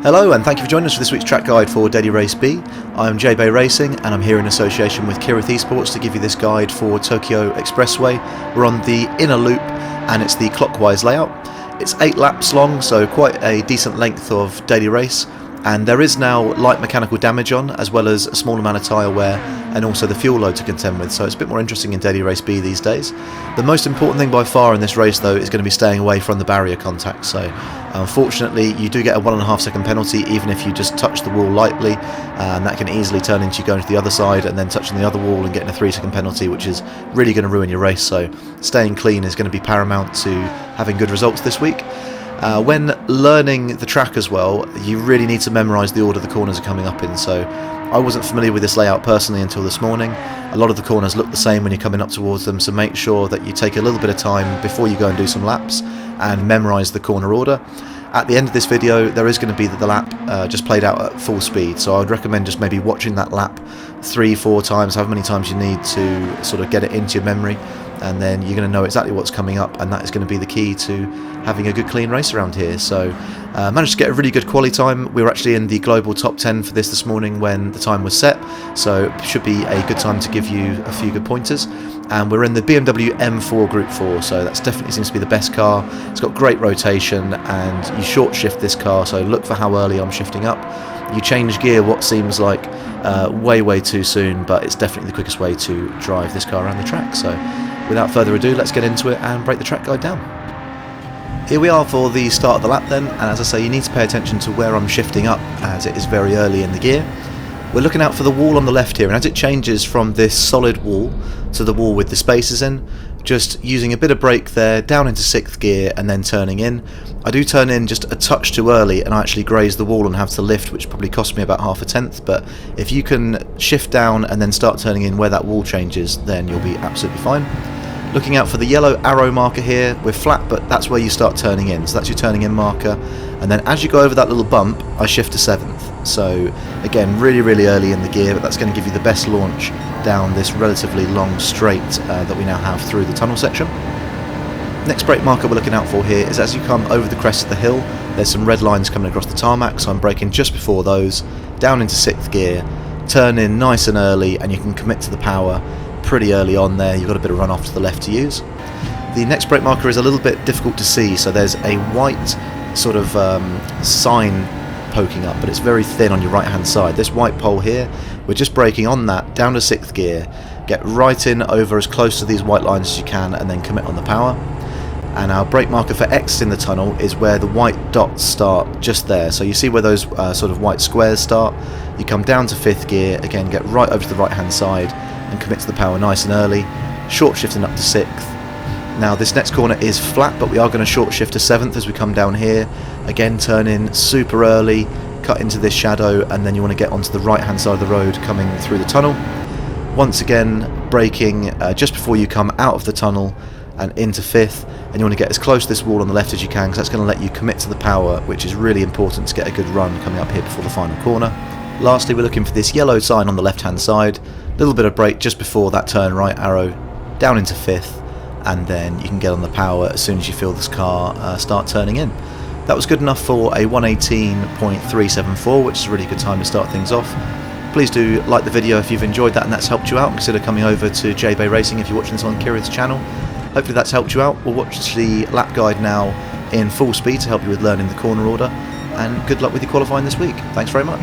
Hello and thank you for joining us for this week's track guide for Daily Race B. I'm JBay Racing and I'm here in association with Kireth Esports to give you this guide for Tokyo Expressway. We're on the inner loop and it's the clockwise layout. It's 8 laps long, so quite a decent length of daily race, and there is now light mechanical damage on, as well as a small amount of tyre wear and also the fuel load to contend with, so it's a bit more interesting in Daily Race B these days. The most important thing by far in this race though is going to be staying away from the barrier contact, so unfortunately you do get a 1.5 second penalty even if you just touch the wall lightly, and that can easily turn into you going to the other side and then touching the other wall and getting a 3 second penalty, which is really going to ruin your race, so staying clean is going to be paramount to having good results this week. When learning the track as well, you really need to memorise the order the corners are coming up in, so I wasn't familiar with this layout personally until this morning. A lot of the corners look the same when you're coming up towards them, so make sure that you take a little bit of time before you go and do some laps and memorise the corner order. At the end of this video there is going to be the lap just played out at full speed, so I would recommend just maybe watching that lap 3-4 times, however many times you need to sort of get it into your memory, and then you're going to know exactly what's coming up, and that is going to be the key to having a good clean race around here. So managed to get a really good quali time. We were actually in the global top 10 for this morning when the time was set, so it should be a good time to give you a few good pointers. And we're in the BMW M4 Gr4, so that definitely seems to be the best car. It's got great rotation and you short shift this car, so look for how early I'm shifting up. You change gear what seems like way too soon, but it's definitely the quickest way to drive this car around the track. So without further ado, let's get into it and break the track guide down. Here we are for the start of the lap then, and as I say, you need to pay attention to where I'm shifting up as it is very early in the gear. We're looking out for the wall on the left here, and as it changes from this solid wall to the wall with the spaces in, just using a bit of brake there, down into 6th gear and then turning in. I do turn in just a touch too early and I actually graze the wall and have to lift, which probably cost me about 1/2 tenth, but if you can shift down and then start turning in where that wall changes, then you'll be absolutely fine. Looking out for the yellow arrow marker here. We're flat, but that's where you start turning in, so that's your turning in marker, and then as you go over that little bump I shift to 7th. So again, really early in the gear, but that's going to give you the best launch down this relatively long straight that we now have through the tunnel section. Next brake marker we're looking out for here is as you come over the crest of the hill, there's some red lines coming across the tarmac, so I'm braking just before those, down into 6th gear, turn in nice and early, and you can commit to the power pretty early on there. You've got a bit of run off to the left to use. The next brake marker is a little bit difficult to see, so there's a white sort of sign poking up, but it's very thin on your right hand side. This white pole here, we're just braking on that, down to 6th gear, get right in over as close to these white lines as you can, and then commit on the power. And our brake marker for X in the tunnel is where the white dots start, just there. So you see where those sort of white squares start. You come down to 5th gear, again get right over to the right hand side and commit to the power nice and early, short shifting up to 6th. Now this next corner is flat, but we are going to short shift to 7th as we come down here. Again, turn in super early, cut into this shadow, and then you want to get onto the right hand side of the road coming through the tunnel. Once again, braking just before you come out of the tunnel and into 5th, and you want to get as close to this wall on the left as you can, because that's going to let you commit to the power, which is really important to get a good run coming up here before the final corner. Lastly, we're looking for this yellow sign on the left hand side, little bit of brake just before that turn right arrow, down into 5th, and then you can get on the power as soon as you feel this car start turning in. That was good enough for a 1:18.374, which is a really good time to start things off. Please do like the video if you've enjoyed that and that's helped you out. Consider coming over to JBay Racing if you're watching this on Kireth's channel. Hopefully that's helped you out. We'll watch the lap guide now in full speed to help you with learning the corner order, and good luck with your qualifying this week. Thanks very much.